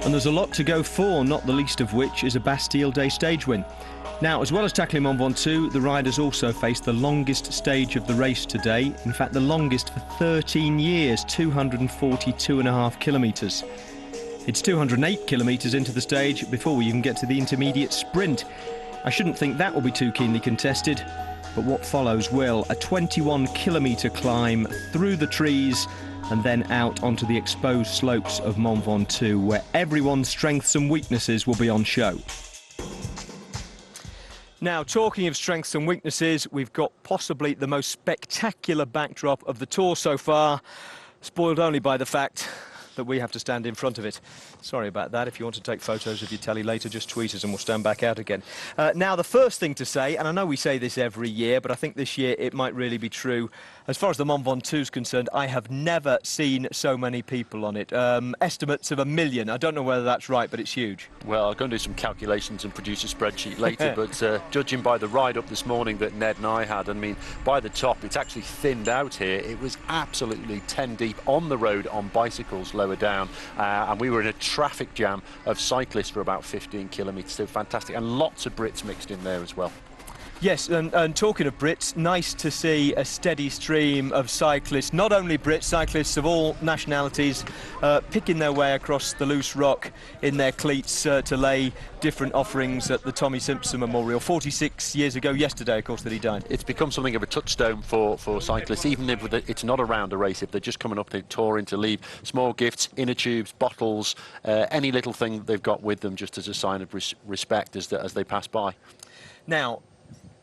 and there's a lot to go for, not the least of which is a Bastille Day stage win. Now, as well as tackling Mont Ventoux, the riders also face the longest stage of the race today. In fact, the longest for 13 years, 242.5 kilometres. It's 208 kilometres into the stage before we even get to the intermediate sprint. I shouldn't think that will be too keenly contested, but what follows will. A 21-kilometre climb through the trees and then out onto the exposed slopes of Mont Ventoux, where everyone's strengths and weaknesses will be on show. Now, talking of strengths and weaknesses, we've got possibly the most spectacular backdrop of the tour so far, spoiled only by the fact that we have to stand in front of it. Sorry about that. If you want to take photos of your telly later, just tweet us and we'll stand back out again. Now, the first thing to say, and I know we say this every year, but I think this year it might really be true. As far as the Mont Ventoux is concerned, I have never seen so many people on it. Estimates of 1 million. I don't know whether that's right, but it's huge. Well, I'll go and do some calculations and produce a spreadsheet later, but judging by the ride up this morning that Ned and I had, I mean, by the top, it's actually thinned out here. It was absolutely 10 deep on the road on bicycles lower down, and we were in a traffic jam of cyclists for about 15 kilometres, so fantastic, and lots of Brits mixed in there as well. Yes, and talking of Brits, nice to see a steady stream of cyclists, not only Brits, cyclists of all nationalities, picking their way across the loose rock in their cleats to lay different offerings at the Tommy Simpson Memorial. 46 years ago yesterday, of course, that he died. It's become something of a touchstone for cyclists, even if it's not around a race. If they're just coming up to touring to leave small gifts, inner tubes, bottles, any little thing they've got with them, just as a sign of respect as they pass by. Now,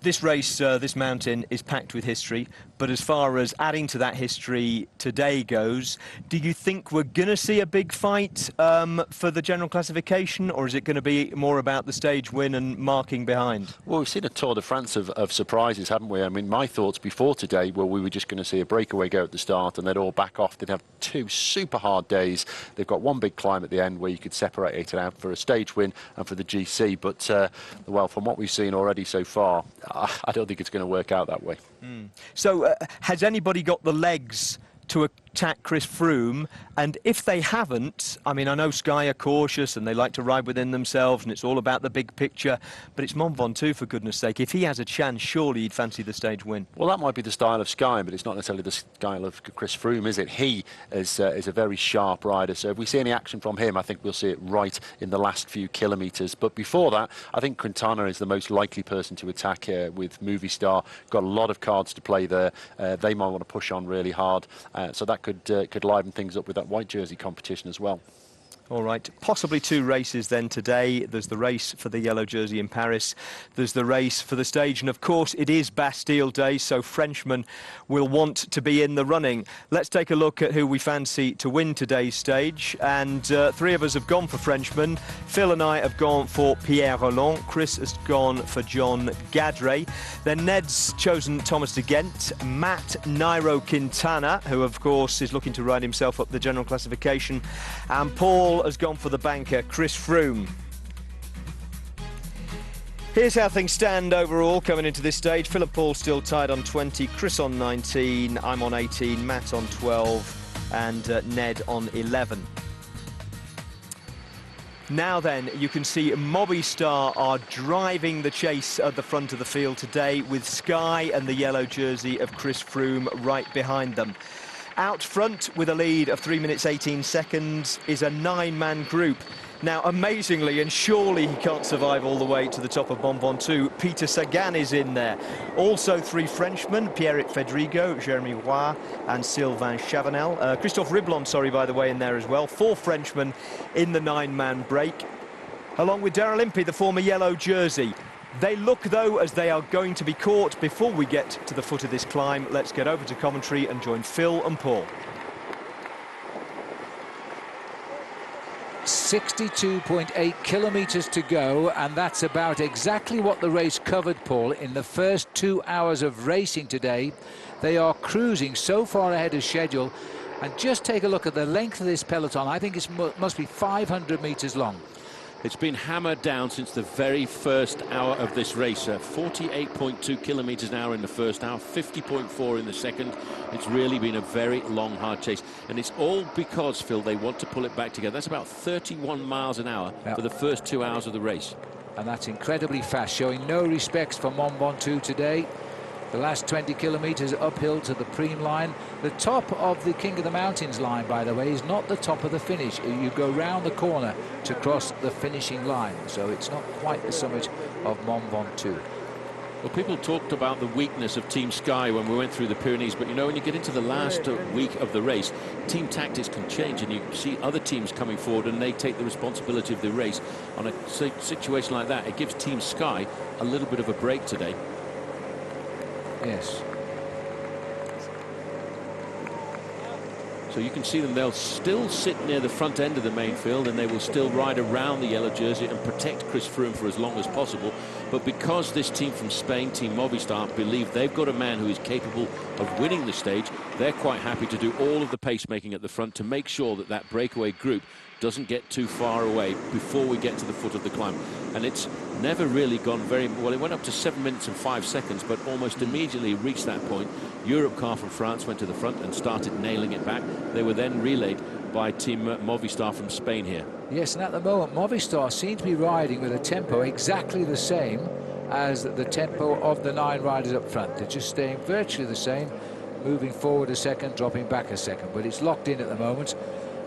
this race, this mountain, is packed with history, but as far as adding to that history today goes, do you think we're going to see a big fight for the general classification, or is it going to be more about the stage win and marking behind? Well, we've seen a Tour de France of surprises, haven't we? I mean, my thoughts before today were we were just going to see a breakaway go at the start and they'd all back off. They'd have 2 super hard days. They've got one big climb at the end where you could separate it out for a stage win and for the GC, but, well, from what we've seen already so far, I don't think it's going to work out that way. So has anybody got the legs to attack Chris Froome? And if they haven't, I mean, I know Sky are cautious and they like to ride within themselves and it's all about the big picture, but it's Mont Ventoux, for goodness sake. If he has a chance, surely he'd fancy the stage win. Well, that might be the style of Sky, but it's not necessarily the style of Chris Froome, is it? He is a very sharp rider, so if we see any action from him, I think we'll see it right in the last few kilometres. But before that, I think Quintana is the most likely person to attack with Movistar. Got a lot of cards to play there. They might want to push on really hard, so that could liven things up with that white jersey competition as well. All right, possibly 2 races then today. There's the race for the yellow jersey in Paris. There's the race for the stage. And, of course, it is Bastille Day, so Frenchmen will want to be in the running. Let's take a look at who we fancy to win today's stage. And 3 of us have gone for Frenchmen. Phil and I have gone for Pierre Rolland. Chris has gone for John Gadret. Then Ned's chosen Thomas de Ghent. Matt Nairo Quintana, who, of course, is looking to ride himself up the general classification. And Paul has gone for the banker, Chris Froome. Here's how things stand overall coming into this stage. Phil and Paul still tied on 20, Chris on 19, I'm on 18, Matt on 12 and Ned on 11. Now then, you can see Movistar are driving the chase at the front of the field today, with Sky and the yellow jersey of Chris Froome right behind them. Out front with a lead of 3 minutes 18 seconds is a 9-man group. Now, amazingly, and surely he can't survive all the way to the top of Mont Ventoux, Peter Sagan is in there. Also 3 Frenchmen, Pierrick Fedrigo, Jeremy Roy and Sylvain Chavanel. Christophe Riblon, sorry, by the way, in there as well. 4 Frenchmen in the 9-man break, along with Daryl Impey, the former yellow jersey. They look, though, as they are going to be caught before we get to the foot of this climb. Let's get over to commentary and join Phil and Paul. 62.8 kilometres to go, and that's about exactly what the race covered, Paul, in the first 2 hours of racing today. They are cruising so far ahead of schedule, and just take a look at the length of this peloton. I think it must be 500 metres long. It's been hammered down since the very first hour of this race. 48.2 kilometers an hour in the first hour, 50.4 in the second. It's really been a very long, hard chase. And it's all because, Phil, they want to pull it back together. That's about 31 miles an hour for the first 2 hours of the race. And that's incredibly fast, showing no respects for Mont Ventoux today. The last 20 kilometers uphill to the Prem line. The top of the King of the Mountains line, by the way, is not the top of the finish. You go round the corner to cross the finishing line, so it's not quite the summit of Mont Ventoux. Well, people talked about the weakness of Team Sky when we went through the Pyrenees, but you know, when you get into the last week of the race, team tactics can change, and you see other teams coming forward and they take the responsibility of the race. On a situation like that, it gives Team Sky a little bit of a break today. Yes. So you can see them, they'll still sit near the front end of the main field, and they will still ride around the yellow jersey and protect Chris Froome for as long as possible. But because this team from Spain, Team Movistar, believe they've got a man who is capable of winning the stage, they're quite happy to do all of the pacemaking at the front to make sure that that breakaway group doesn't get too far away before we get to the foot of the climb. And it's never really gone very well. It went up to 7 minutes and 5 seconds, but almost immediately reached that point. Europe car from France went to the front and started nailing it back. They were then relayed by Team Movistar from Spain here. Yes, and at the moment Movistar seem to be riding with a tempo exactly the same as the tempo of the 9 riders up front. They're just staying virtually the same, moving forward a second, dropping back a second, but it's locked in at the moment.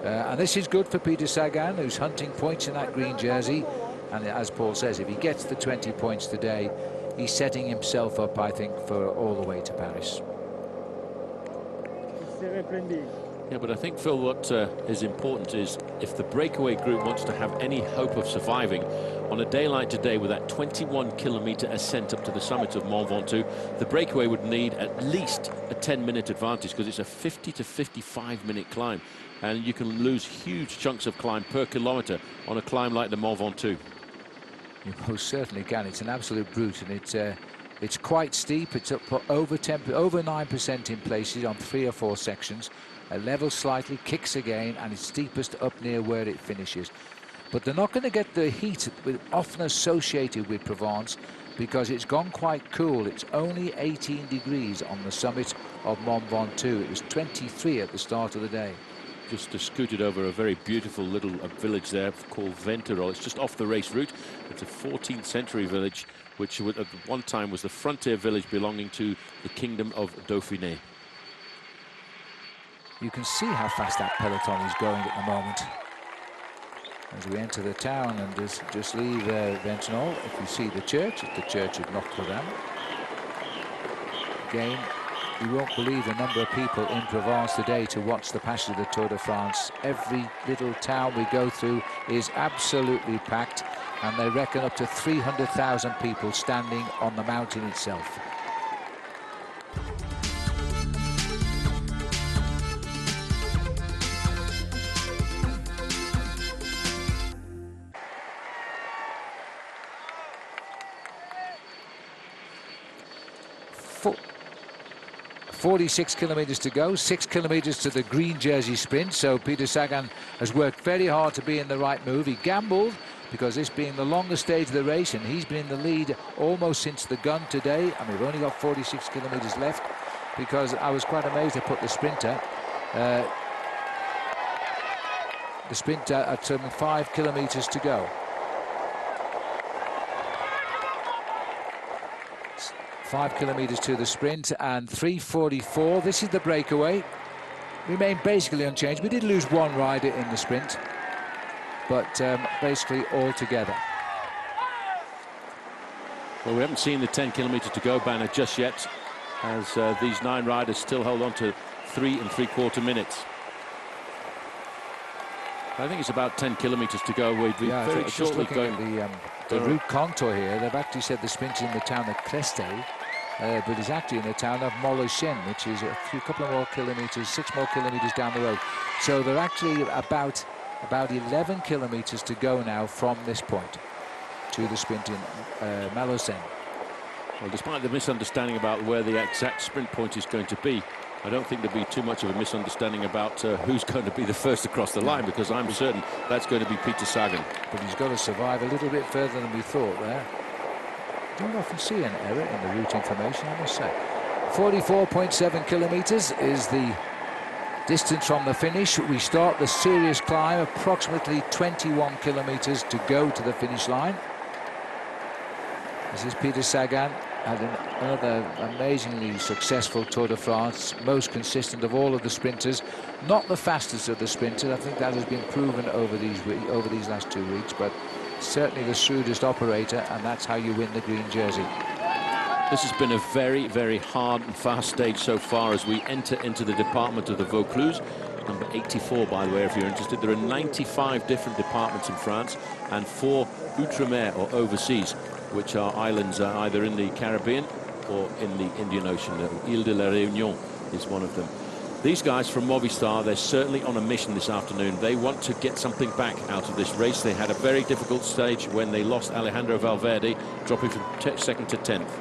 And this is good for Peter Sagan, who's hunting points in that green jersey. And as Paul says, if he gets the 20 points today, he's setting himself up, I think, for all the way to Paris. Yeah, but I think, Phil, what is important is if the breakaway group wants to have any hope of surviving on a day like today with that 21-kilometer ascent up to the summit of Mont Ventoux, the breakaway would need at least a 10-minute advantage, because it's a 50 to 55-minute climb, and you can lose huge chunks of climb per kilometer on a climb like the Mont Ventoux. You most certainly can. It's an absolute brute, and it's quite steep. It's up for over 9% in places on 3 or 4 sections. Levels slightly, kicks again, and it's steepest up near where it finishes. But they're not going to get the heat often associated with Provence, because it's gone quite cool. It's only 18 degrees on the summit of Mont Ventoux. It was 23 at the start of the day. Just scooted over a very beautiful little village there called Ventoux. It's just off the race route. It's a 14th century village, which at one time was the frontier village belonging to the Kingdom of Dauphiné. You can see how fast that peloton is going at the moment. As we enter the town and just leave Ventoux, if you see the church, it's the Church of Notre Dame. Again, you won't believe the number of people in Provence today to watch the passage of the Tour de France. Every little town we go through is absolutely packed, and they reckon up to 300,000 people standing on the mountain itself. For 46 kilometers to go, 6 kilometers to the green jersey sprint. So Peter Sagan has worked very hard to be in the right move. He gambled, because this being the longest stage of the race, and he's been in the lead almost since the gun today. And we've only got 46 kilometers left, because I was quite amazed they put the sprinter at some 5 kilometers to go. 5 kilometers to the sprint, and 3:44. This is the breakaway. Remained basically unchanged. We did lose 1 rider in the sprint, but basically all together. Well, we haven't seen the 10 kilometer to go banner just yet, as these 9 riders still hold on to 3 3/4 minutes. I think it's about 10 kilometers to go. We'd be very shortly going. At the route contour here, they've actually said the sprint is in the town of Crestay, but it's actually in the town of Moloshen, which is a couple of more kilometers, 6 more kilometers down the road. So they're actually about 11 kilometers to go now from this point to the sprint in Moloshen. Well, despite the misunderstanding about where the exact sprint point is going to be, I don't think there'll be too much of a misunderstanding about who's going to be the first across the line, because I'm certain that's going to be Peter Sagan. But he's got to survive a little bit further than we thought there. Don't often see an error in the route information, I must say. 44.7 kilometres is the distance from the finish. We start the serious climb, approximately 21 kilometres to go to the finish line. This is Peter Sagan. Had another amazingly successful Tour de France, most consistent of all of the sprinters, not the fastest of the sprinters. I think that has been proven over these last 2 weeks, but certainly the shrewdest operator, and that's how you win the green jersey. This has been a very, very hard and fast stage so far as we enter into the department of the Vaucluse. Number 84, by the way, if you're interested. There are 95 different departments in France and 4 outre-mer, or overseas, which are islands either in the Caribbean or in the Indian Ocean. Ile de la Réunion is one of them. These guys from Movistar, they're certainly on a mission this afternoon. They want to get something back out of this race. They had a very difficult stage when they lost Alejandro Valverde, dropping from 2nd to 10th.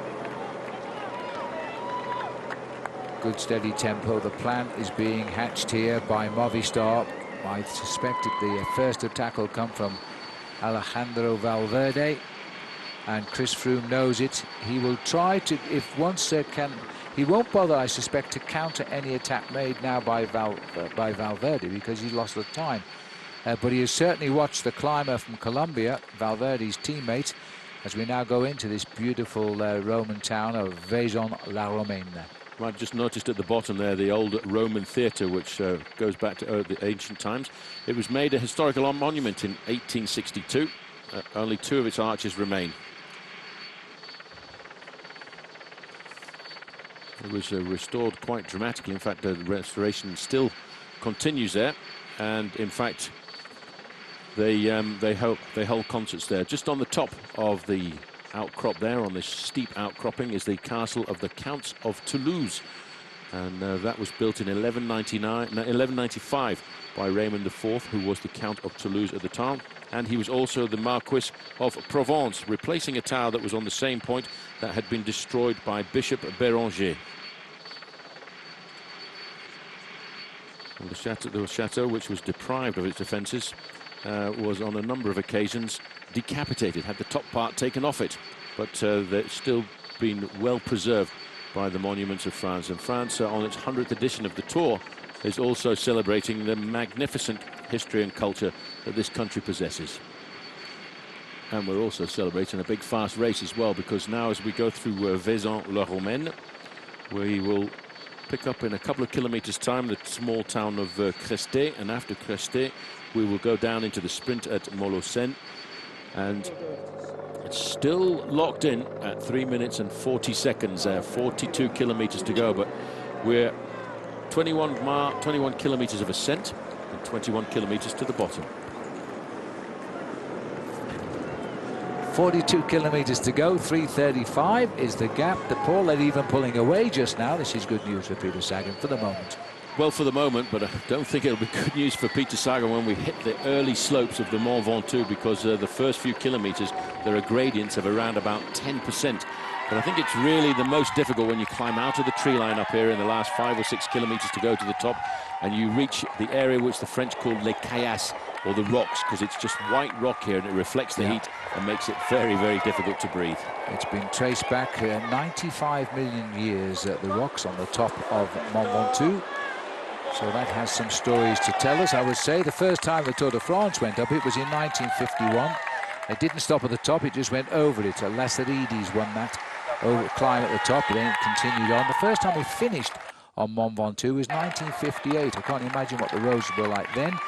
Good steady tempo. The plan is being hatched here by Movistar. I suspected the first attack will come from Alejandro Valverde, and Chris Froome knows it. He will try to, if once can, he won't bother, I suspect, to counter any attack made now by Valverde, because he's lost the time. But he has certainly watched the climber from Colombia, Valverde's teammate, as we now go into this beautiful Roman town of Vaison-la-Romaine. I've just noticed at the bottom there the old Roman theatre, which goes back to the ancient times. It was made a historical monument in 1862. Only 2 of its arches remain. It was restored quite dramatically. In fact, the restoration still continues there, and in fact, they hold concerts there. Just on the top of the outcrop there, on this steep outcropping, is the castle of the Counts of Toulouse, and that was built in 1195 by Raymond IV, who was the Count of Toulouse at the time, and he was also the Marquis of Provence, replacing a tower that was on the same point that had been destroyed by Bishop Béranger. And the chateau, which was deprived of its defences, was on a number of occasions decapitated, had the top part taken off it, but they've still been well preserved by the monuments of France. And France, on its 100th edition of the Tour, is also celebrating the magnificent history and culture that this country possesses. And we're also celebrating a big fast race as well, because now as we go through Vaison-la-Romaine, we will pick up in a couple of kilometers time the small town of Cresté, and after Cresté we will go down into the sprint at Molosène, and it's still locked in at 3 minutes and 40 seconds, 42 kilometers to go, but we're 21 kilometers of ascent and 21 kilometers to the bottom. 42 kilometers to go, 3:35 is the gap. The Paul, they're even pulling away just now. This is good news for Peter Sagan for the moment. Well, for the moment, but I don't think it'll be good news for Peter Sagan when we hit the early slopes of the Mont Ventoux, because the first few kilometers there are gradients of around about 10%. But I think it's really the most difficult when you climb out of the tree line up here in the last 5 or 6 kilometers to go to the top, and you reach the area which the French call les caillasses, or the rocks, because it's just white rock here and it reflects the heat and makes it very, very difficult to breathe. It's been traced back 95 million years, the rocks on the top of Mont Ventoux. So that has some stories to tell us. I would say the first time the Tour de France went up, it was in 1951. It didn't stop at the top, it just went over it. Lasserides won that climb at the top, but then it continued on. The first time we finished on Mont Ventoux was 1958. I can't imagine what the roads were like then.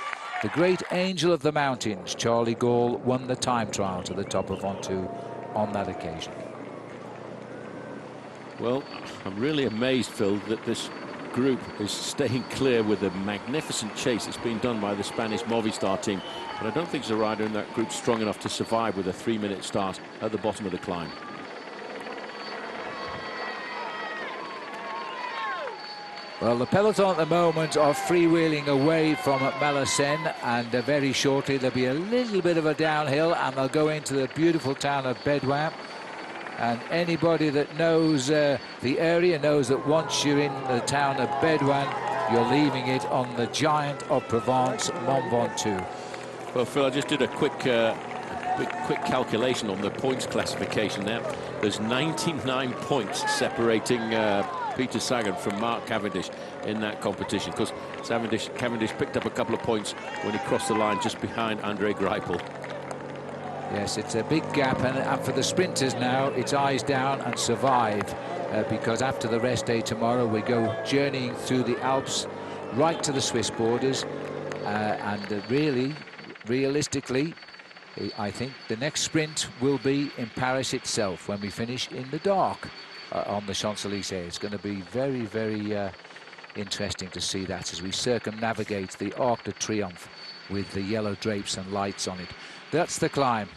The great angel of the mountains, Charlie Gall, won the time trial to the top of Ventoux on that occasion. Well, I'm really amazed, Phil, that this group is staying clear with the magnificent chase that's been done by the Spanish Movistar team. But I don't think there's a rider in that group strong enough to survive with a 3-minute start at the bottom of the climb. Well, the peloton at the moment are freewheeling away from Molosène, and very shortly there'll be a little bit of a downhill and they'll go into the beautiful town of Bédoin. And anybody that knows the area knows that once you're in the town of Bédouin, you're leaving it on the giant of Provence, Mont Ventoux. Well, Phil, I just did a quick calculation on the points classification there. There's 99 points separating Peter Sagan from Mark Cavendish in that competition, because Cavendish picked up a couple of points when he crossed the line just behind Andre Greipel. Yes, it's a big gap, and for the sprinters now, it's eyes down and survive, because after the rest day tomorrow, we go journeying through the Alps right to the Swiss borders, and realistically, I think the next sprint will be in Paris itself when we finish in the dark on the Champs-Élysées. It's going to be very, very interesting to see that as we circumnavigate the Arc de Triomphe with the yellow drapes and lights on it. That's the climb.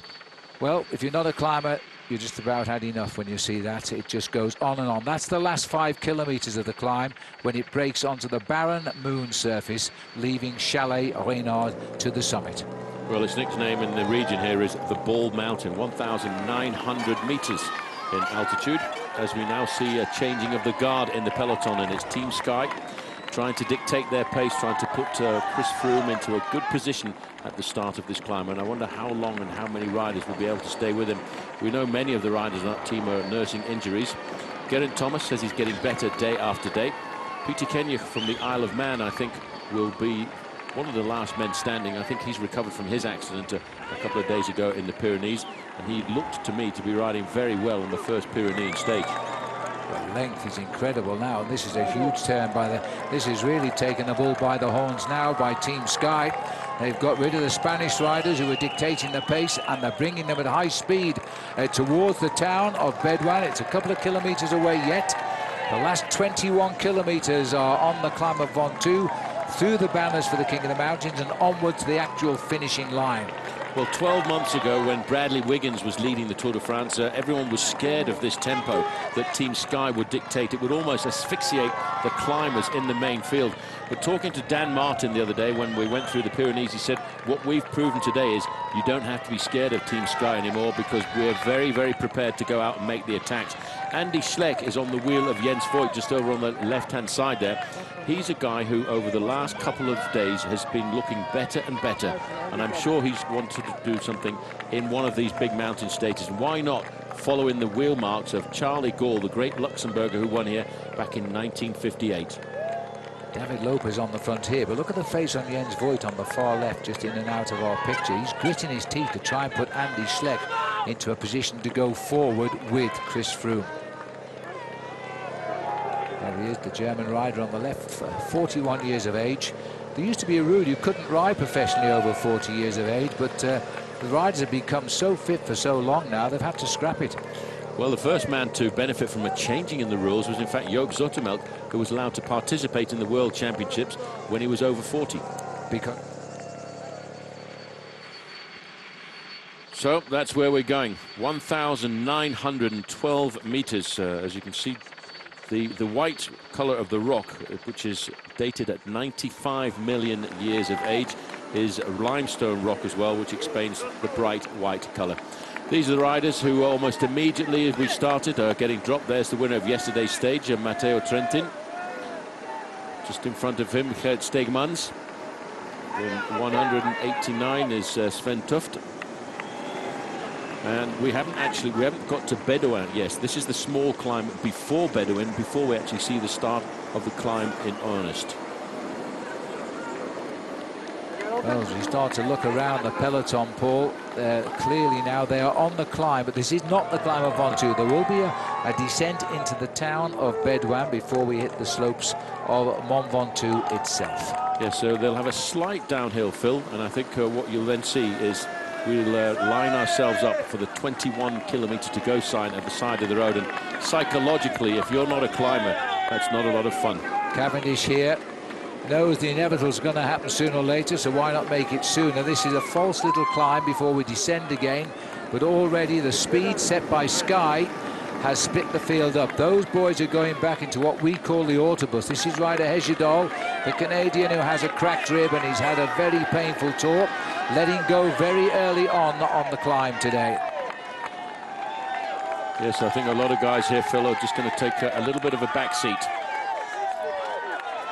Well, if you're not a climber, you're just about had enough when you see that. It just goes on and on. That's the last 5 kilometers of the climb when it breaks onto the barren moon surface, leaving Chalet Reynard to the summit. Well, its nickname in the region here is the Ball Mountain, 1,900 meters in altitude, as we now see a changing of the guard in the peloton, and it's Team Sky trying to dictate their pace, trying to put Chris Froome into a good position at the start of this climb. And I wonder how long and how many riders will be able to stay with him. We know many of the riders on that team are nursing injuries. Geraint Thomas says he's getting better day after day. Peter Kenyon from the Isle of Man, I think, will be one of the last men standing. I think he's recovered from his accident a couple of days ago in the Pyrenees, and he looked to me to be riding very well on the first Pyrenean stage. The length is incredible now, and this is a huge turn by the... This is really taking the bull by the horns now by Team Sky. They've got rid of the Spanish riders who were dictating the pace, and they're bringing them at high speed towards the town of Bédouin. It's a couple of kilometers away yet. The last 21 kilometers are on the climb of Ventoux, through the banners for the King of the Mountains and onward to the actual finishing line. Well, 12 months ago, when Bradley Wiggins was leading the Tour de France, everyone was scared of this tempo that Team Sky would dictate. It would almost asphyxiate the climbers in the main field. But talking to Dan Martin the other day when we went through the Pyrenees, he said, what we've proven today is you don't have to be scared of Team Sky anymore, because we're very, very prepared to go out and make the attacks. Andy Schleck is on the wheel of Jens Voigt, just over on the left-hand side there. He's a guy who, over the last couple of days, has been looking better and better. And I'm sure he's wanted to do something in one of these big mountain stages. And why not follow in the wheel marks of Charlie Gall, the great Luxembourger who won here back in 1958. David Lopez on the front here, but look at the face on Jens Voigt on the far left, just in and out of our picture. He's gritting his teeth to try and put Andy Schleck into a position to go forward with Chris Froome. There he is, the German rider on the left, 41 years of age. There used to be a rule you couldn't ride professionally over 40 years of age, but the riders have become so fit for so long now, they've had to scrap it. Well, the first man to benefit from a changing in the rules was, in fact, Joop Zoetemelk, who was allowed to participate in the World Championships when he was over 40. So that's where we're going. 1,912 meters, as you can see. The white color of the rock, which is dated at 95 million years of age, is a limestone rock as well, which explains the bright white color. These are the riders who almost immediately as we started are getting dropped. There's the winner of yesterday's stage, Matteo Trentin. Just in front of him, Gert Steegmans. In 189 is Sven Tuft. And we haven't got to Bédouin. Yes, this is the small climb before Bédouin, before we actually see the start of the climb in earnest. Well, as we start to look around the peloton, Paul, clearly now they are on the climb, but this is not the climb of Ventoux. There will be a descent into the town of Bédouin before we hit the slopes of Mont Ventoux itself. Yes, so they'll have a slight downhill, Phil, and I think what you'll then see is we'll line ourselves up for the 21 kilometre to go sign at the side of the road. And psychologically, if you're not a climber, that's not a lot of fun. Cavendish here knows the inevitable is going to happen sooner or later, so why not make it sooner? This is a false little climb before we descend again, but already the speed set by Sky has split the field up. Those boys are going back into what we call the autobus. This is Ryder Hesjedal, the Canadian who has a cracked rib, and he's had a very painful talk, letting go very early on the climb today. Yes, I think a lot of guys here, Phil, are just going to take a little bit of a back seat.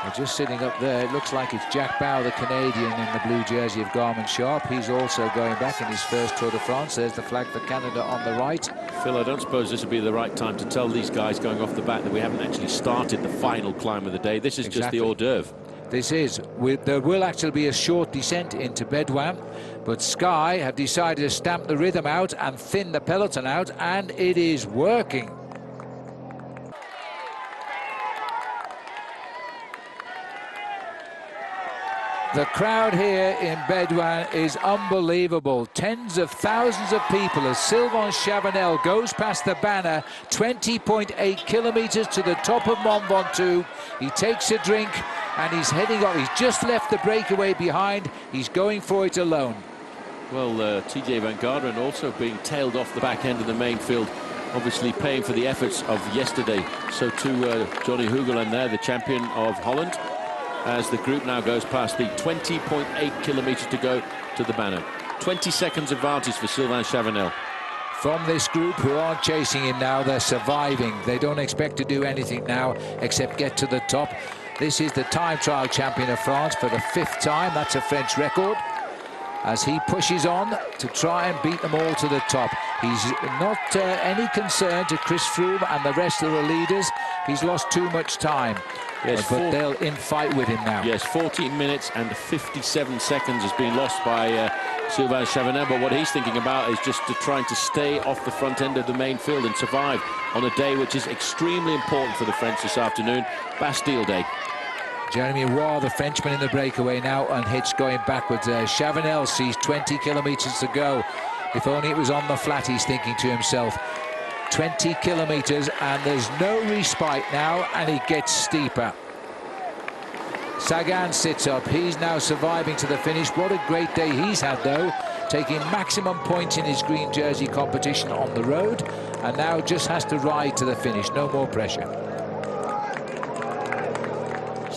Well, just sitting up there, it looks like it's Jack Bow, the Canadian, in the blue jersey of Garmin Sharp. He's also going back in his first Tour de France. There's the flag for Canada on the right. Phil, I don't suppose this would be the right time to tell these guys going off the bat that we haven't actually started the final climb of the day. This is just the hors d'oeuvre. This is. There will actually be a short descent into Bedouin, but Sky have decided to stamp the rhythm out and thin the peloton out, and it is working. The crowd here in Bedouin is unbelievable. Tens of thousands of people as Sylvain Chavanel goes past the banner, 20.8 kilometers to the top of Mont Ventoux. He takes a drink and he's heading off. He's just left the breakaway behind. He's going for it alone. Well, TJ Van Garderen also being tailed off the back end of the main field, obviously paying for the efforts of yesterday. So too Johnny Hugeland there, the champion of Holland, as the group now goes past the 20.8 kilometers to go to the banner. 20 seconds advantage for Sylvain Chavanel. From this group who aren't chasing him now, they're surviving. They don't expect to do anything now except get to the top. This is the time trial champion of France for the 5th time. That's a French record. As he pushes on to try and beat them all to the top. He's not any concern to Chris Froome and the rest of the leaders. He's lost too much time. Yes, but they'll in fight with him now. Yes, 14 minutes and 57 seconds has been lost by Sylvain Chavanel, but what he's thinking about is just trying to stay off the front end of the main field and survive on a day which is extremely important for the French this afternoon, Bastille Day. Jeremy Roy, the Frenchman, in the breakaway now, unhitched, going backwards. Chavanel sees 20 kilometers to go. If only it was on the flat, he's thinking to himself. 20 kilometers and there's no respite now, and it gets steeper. Sagan sits up. He's now surviving to the finish. What a great day he's had, though, taking maximum points in his green jersey competition on the road, and now just has to ride to the finish. No more pressure.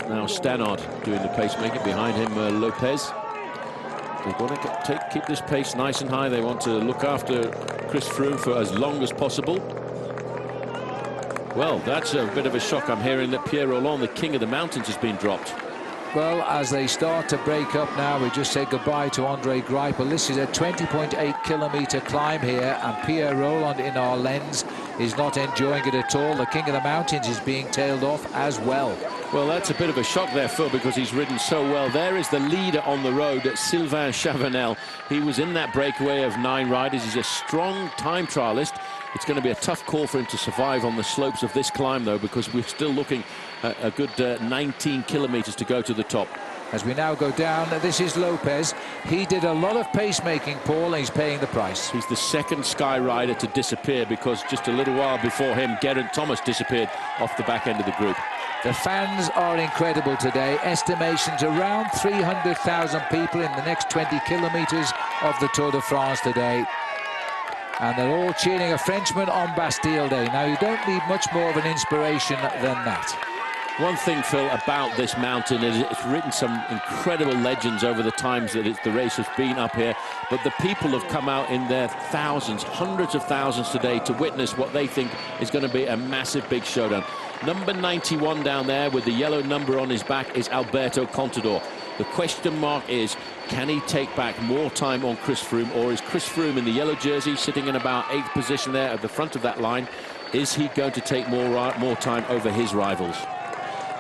Now Stannard doing the pacemaking, behind him Lopez. They want to keep this pace nice and high. They want to look after Chris Froome for as long as possible. Well, that's a bit of a shock. I'm hearing that Pierre Rolland, the king of the mountains, has been dropped. Well, as they start to break up now, we just say goodbye to Andre Greipel. This is a 20.8 kilometer climb here, and Pierre Rolland in our lens is not enjoying it at all. The king of the mountains is being tailed off as well. Well, that's a bit of a shock there, Phil, because he's ridden so well. There is the leader on the road, Sylvain Chavanel. He was in that breakaway of 9 riders. He's a strong time trialist. It's going to be a tough call for him to survive on the slopes of this climb, though, because we're still looking at a good 19 kilometers to go to the top. As we now go down, this is Lopez. He did a lot of pacemaking, Paul, and he's paying the price. He's the second Sky rider to disappear, because just a little while before him, Geraint Thomas disappeared off the back end of the group. The fans are incredible today. Estimations around 300,000 people in the next 20 kilometers of the Tour de France today. And they're all cheering a Frenchman on Bastille Day. Now, you don't need much more of an inspiration than that. One thing, Phil, about this mountain is it's written some incredible legends over the times that the race has been up here, but the people have come out in their thousands, hundreds of thousands today to witness what they think is going to be a massive big showdown. Number 91 down there with the yellow number on his back is Alberto Contador. The question mark is, can he take back more time on Chris Froome, or is Chris Froome in the yellow jersey sitting in about 8th position there at the front of that line? Is he going to take more time over his rivals?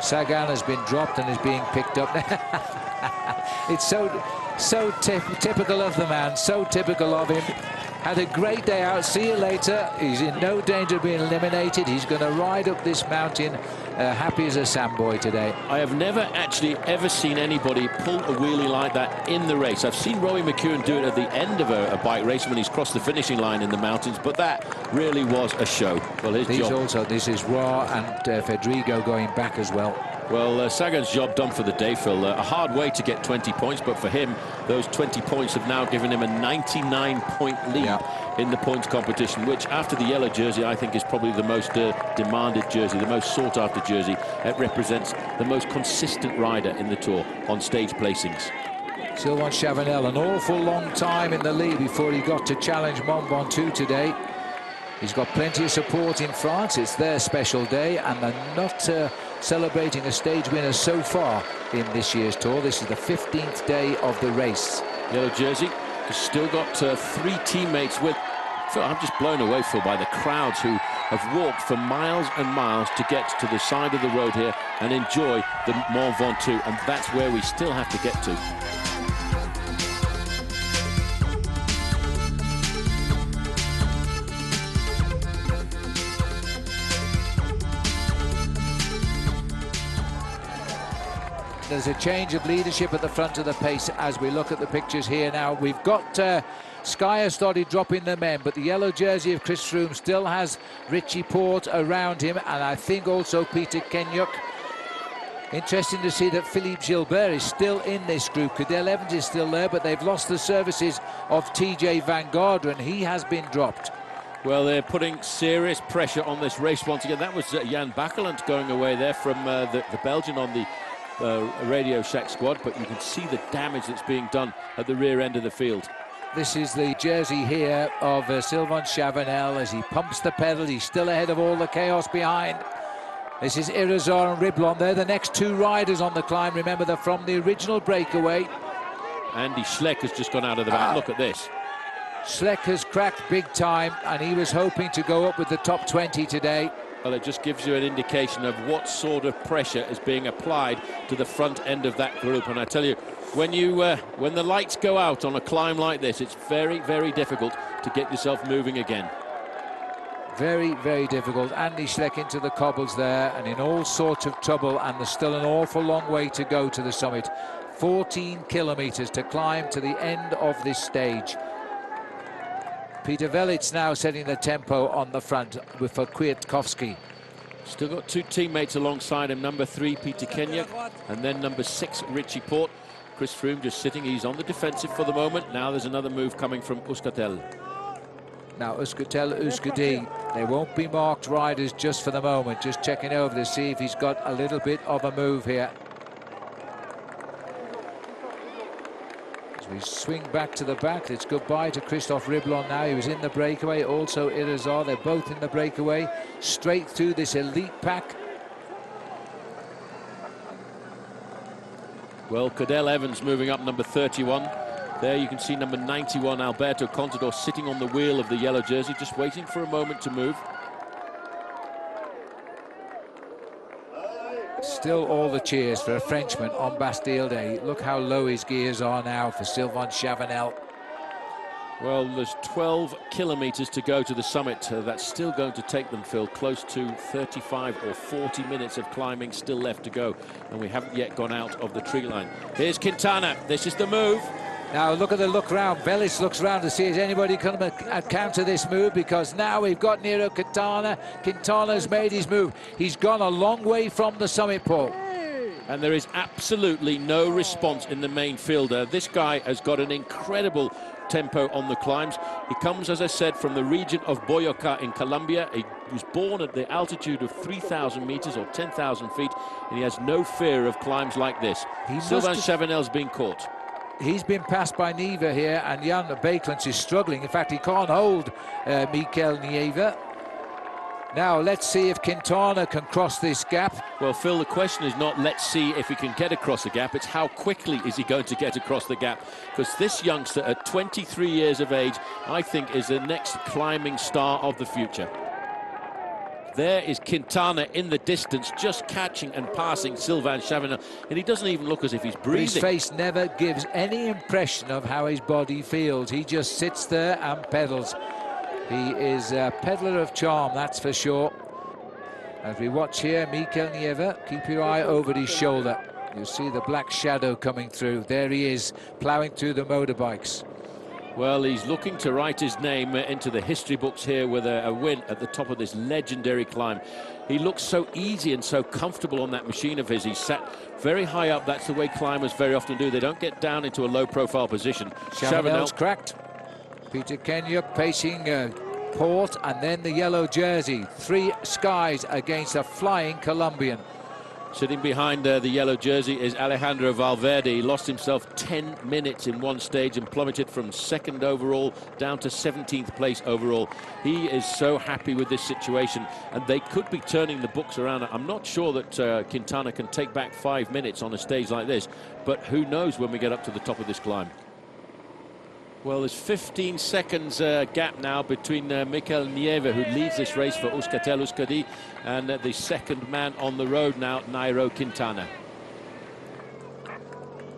Sagan has been dropped and is being picked up. It's so typical of the man, so typical of him. Had a great day out. See you later. He's in no danger of being eliminated. He's going to ride up this mountain happy as a sandboy today. I have never actually ever seen anybody pull a wheelie like that in the race. I've seen Rory McEwen do it at the end of a bike race when he's crossed the finishing line in the mountains, but that really was a show. Well, his job. Also, this is Roy and Fedrigo going back as well. Well, Sagan's job done for the day, Phil. A hard way to get 20 points, but for him, those 20 points have now given him a 99-point lead in the points competition, which, after the yellow jersey, I think is probably the most demanded jersey, the most sought-after jersey. It represents the most consistent rider in the Tour on stage placings. Sylvain Chavanel, an awful long time in the lead before he got to challenge Mont Ventoux today. He's got plenty of support in France. It's their special day, and they're not celebrating a stage winner so far in this year's Tour. This is the 15th day of the race. Yellow jersey has still got 3 teammates with. Phil, I'm just blown away, Phil, by the crowds who have walked for miles and miles to get to the side of the road here and enjoy the Mont Ventoux, and that's where we still have to get to. There's a change of leadership at the front of the pace as we look at the pictures here now. We've got Sky has started dropping the men, but the yellow jersey of Chris Froome still has Richie Porte around him, and I think also Peter Kenyuk. Interesting to see that Philippe Gilbert is still in this group. Cadel Evans is still there, but they've lost the services of TJ Van Garderen. He has been dropped. Well, they're putting serious pressure on this race once again. That was Jan Bakeland going away there from the Belgian on the Radio Shack squad, but you can see the damage that's being done at the rear end of the field. This is the jersey here of Sylvain Chavanel as he pumps the pedal. He's still ahead of all the chaos behind. This is Irizar and Riblon. They're the next 2 riders on the climb. Remember, they're from the original breakaway. Andy Schleck has just gone out of the back. Look at this. Schleck has cracked big time, and he was hoping to go up with the top 20 today. Well, it just gives you an indication of what sort of pressure is being applied to the front end of that group. And I tell you, when the lights go out on a climb like this, it's very, very difficult to get yourself moving again. Very, very difficult. Andy Schleck into the cobbles there, and in all sorts of trouble, and there's still an awful long way to go to the summit. 14 kilometers to climb to the end of this stage. Peter Velits now setting the tempo on the front for Kwiatkowski. Still got 2 teammates alongside him, number 3 Peter Kenyuk, and then number 6 Richie Porte. Chris Froome just sitting, he's on the defensive for the moment. Now there's another move coming from Euskaltel. Now Euskaltel, Euskadi, they won't be marked riders just for the moment, just checking over to see if he's got a little bit of a move here. We swing back to the back. It's goodbye to Christophe Riblon now. He was in the breakaway. Also Irizar. They're both in the breakaway. Straight through this elite pack. Well, Cadel Evans moving up, number 31. There you can see number 91, Alberto Contador, sitting on the wheel of the yellow jersey, just waiting for a moment to move. Still all the cheers for a Frenchman on Bastille Day. Look how low his gears are now for Sylvain Chavanel. Well, there's 12 kilometers to go to the summit. That's still going to take them, Phil, close to 35 or 40 minutes of climbing still left to go. And we haven't yet gone out of the tree line. Here's Quintana. This is the move. Now look at the look round. Velits looks round to see if anybody can counter this move, because now we've got Nairo Quintana. Quintana's made his move. He's gone a long way from the summit, Paul. And there is absolutely no response in the main field. This guy has got an incredible tempo on the climbs. He comes, as I said, from the region of Boyacá in Colombia. He was born at the altitude of 3,000 meters or 10,000 feet, and he has no fear of climbs like this. Sylvain Chavanel's been caught. He's been passed by Nieva here, and Jan Bakelands is struggling. In fact, he can't hold Mikel Nieva. Now, let's see if Quintana can cross this gap. Well, Phil, the question is not let's see if he can get across the gap. It's how quickly is he going to get across the gap. Because this youngster at 23 years of age, I think, is the next climbing star of the future. There is Quintana in the distance, just catching and passing Sylvain Chavanel, and he doesn't even look as if he's breathing. His face never gives any impression of how his body feels. He just sits there and pedals. He is a peddler of charm, that's for sure. As we watch here, Mikel Nieva, keep your eye over his shoulder. You'll see the black shadow coming through. There he is, ploughing through the motorbikes. Well, he's looking to write his name into the history books here with a win at the top of this legendary climb. He looks so easy and so comfortable on that machine of his. He's sat very high up. That's the way climbers very often do. They don't get down into a low-profile position. Chavanel's cracked. Peter Kenyuk pacing Porte, and then the yellow jersey. 3 skies against a flying Colombian. Sitting behind the yellow jersey is Alejandro Valverde. He lost himself 10 minutes in one stage and plummeted from 2nd overall down to 17th place overall. He is so happy with this situation, and they could be turning the books around. I'm not sure that Quintana can take back 5 minutes on a stage like this, but who knows when we get up to the top of this climb. Well, there's 15 seconds gap now between Mikel Nieve, who leads this race for Euskaltel-Euskadi, and the second man on the road now, Nairo Quintana.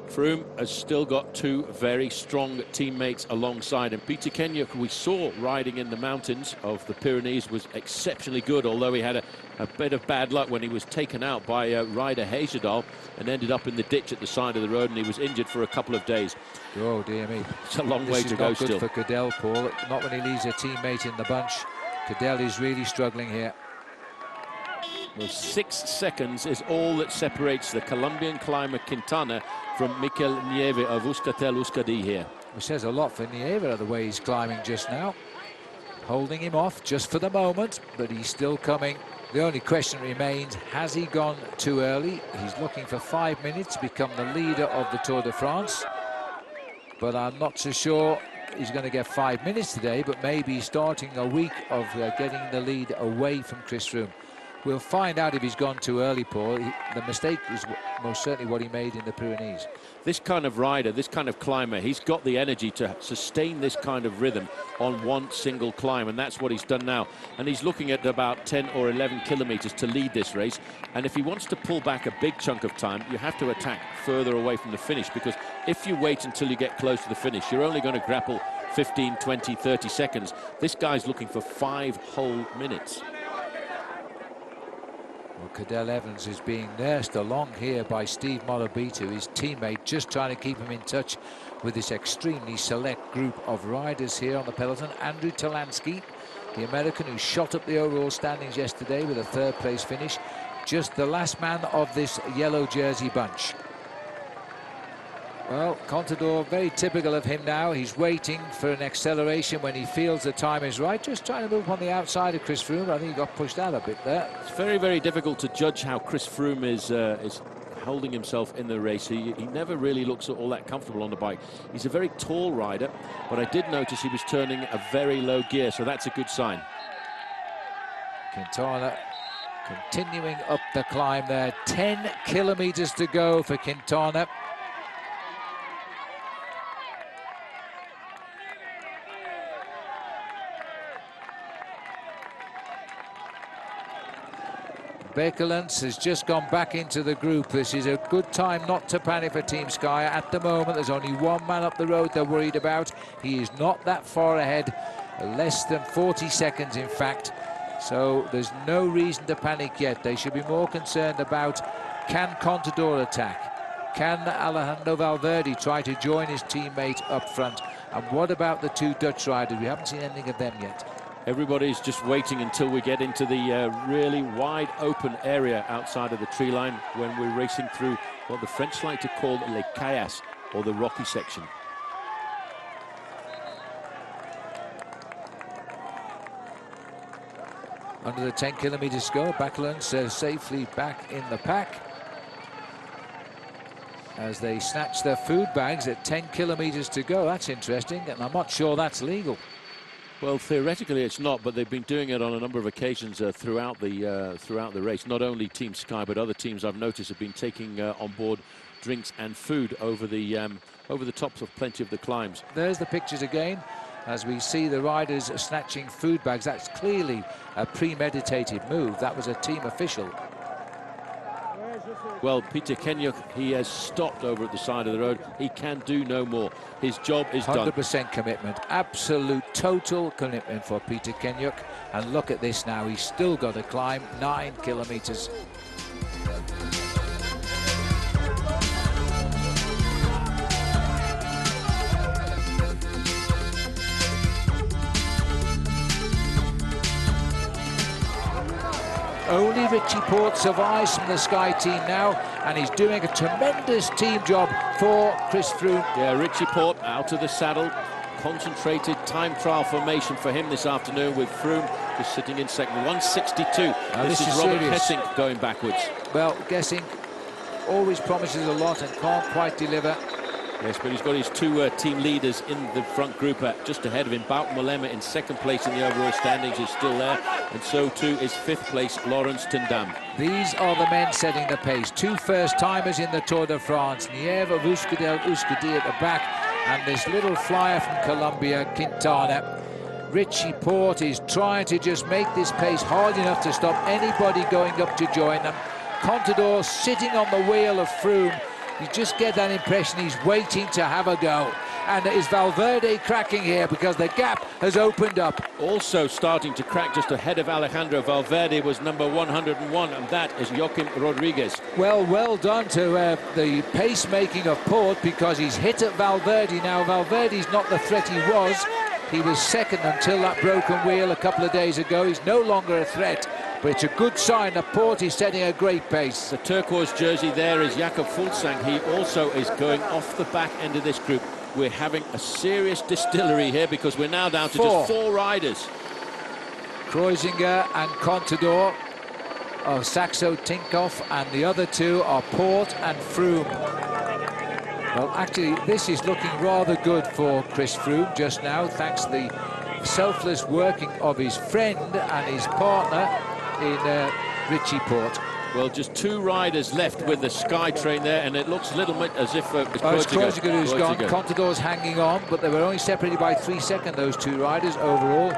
Froome has still got 2 very strong teammates alongside him. Peter Kenyuk, who we saw riding in the mountains of the Pyrenees, was exceptionally good, although he had a bit of bad luck when he was taken out by rider Heyerdahl and ended up in the ditch at the side of the road, and he was injured for a couple of days. Oh, dear me. It's a long way to go still. This is not good for Cadel, Paul. Not when he leaves a teammate in the bunch. Cadel is really struggling here. Well, 6 seconds is all that separates the Colombian climber Quintana from Mikel Nieve of Euskaltel-Euskadi here. Which says a lot for Nieve, the way he's climbing just now. Holding him off just for the moment, but he's still coming. The only question remains, has he gone too early? He's looking for 5 minutes to become the leader of the Tour de France. But I'm not so sure he's going to get 5 minutes today, but maybe starting a week of getting the lead away from Chris Froome. We'll find out if he's gone too early, Paul. The mistake was most certainly what he made in the Pyrenees. This kind of rider, this kind of climber, he's got the energy to sustain this kind of rhythm on one single climb, and that's what he's done now. And he's looking at about 10 or 11 kilometers to lead this race. And if he wants to pull back a big chunk of time, you have to attack further away from the finish, because if you wait until you get close to the finish, you're only going to grapple 15, 20, 30 seconds. This guy's looking for 5 whole minutes. Well, Cadel Evans is being nursed along here by Steve Molobitu, his teammate, just trying to keep him in touch with this extremely select group of riders here on the peloton. Andrew Talansky, the American who shot up the overall standings yesterday with a 3rd place finish, just the last man of this yellow jersey bunch. Well, Contador, very typical of him now. He's waiting for an acceleration when he feels the time is right, just trying to move on the outside of Chris Froome. I think he got pushed out a bit there. It's very, very difficult to judge how Chris Froome is holding himself in the race. He never really looks all that comfortable on the bike. He's a very tall rider, but I did notice he was turning a very low gear, so that's a good sign. Quintana continuing up the climb there. 10 kilometers to go for Quintana. Bekelens has just gone back into the group. This is a good time not to panic for Team Sky. At the moment, there's only one man up the road they're worried about. He is not that far ahead, less than 40 seconds, in fact. So there's no reason to panic yet. They should be more concerned about, can Contador attack? Can Alejandro Valverde try to join his teammate up front? And what about the 2 Dutch riders? We haven't seen anything of them yet. Everybody's just waiting until we get into the really wide open area outside of the tree line when we're racing through what the French like to call les caillasses, or the rocky section. Under the 10 kilometers to go, Bekelens safely back in the pack as they snatch their food bags at 10 kilometers to go. That's interesting, and I'm not sure that's legal. Well, theoretically it's not, but they've been doing it on a number of occasions throughout the race. Not only Team Sky, but other teams I've noticed have been taking on board drinks and food over the tops of plenty of the climbs. There's the pictures again, as we see the riders snatching food bags. That's clearly a premeditated move. That was a team official. Well, Peter Kenyuk, he has stopped over at the side of the road. He can do no more. His job is done. 100% commitment, absolute total commitment for Peter Kenyuk. And look at this now, he's still got to climb 9 kilometers. Only Richie Porte survives from the Sky team now, and he's doing a tremendous team job for Chris Froome. Yeah, Richie Porte out of the saddle, concentrated time trial formation for him this afternoon, with Froome just sitting in second. 162. This is Robert serious. Gesink going backwards. Well, Gesink always promises a lot and can't quite deliver. Yes, but he's got his two team leaders in the front group just ahead of him. Bout Mollema in second place in the overall standings is still there, and so too is fifth place Laurens ten Dam. These are the men setting the pace. Two first-timers in the Tour de France. Nieve of Euskadi at the back, and this little flyer from Colombia, Quintana. Richie Porte is trying to just make this pace hard enough to stop anybody going up to join them. Contador sitting on the wheel of Froome. You just get that impression he's waiting to have a go. And is Valverde cracking here, because the gap has opened up? Also starting to crack just ahead of Alejandro Valverde was number 101, and that is Joaquim Rodriguez. Well done to the pace-making of Porte, because he's hit at Valverde. Now, Valverde's not the threat he was. He was second until that broken wheel a couple of days ago. He's no longer a threat. But it's a good sign that Porte is setting a great pace. The turquoise jersey there is Jakob Fuglsang. He also is going off the back end of this group. We're having a serious distillery here, because we're now down to just 4 riders. Kreuziger and Contador of Saxo Tinkoff, and the other two are Porte and Froome. Well, actually, this is looking rather good for Chris Froome just now, thanks to the selfless working of his friend and his partner in Richie Porte. Well, just 2 riders left with the Sky Train there, and it looks a little bit as if it's Kreuziger who's gone. Contador's hanging on, but they were only separated by 3 seconds, those 2 riders overall.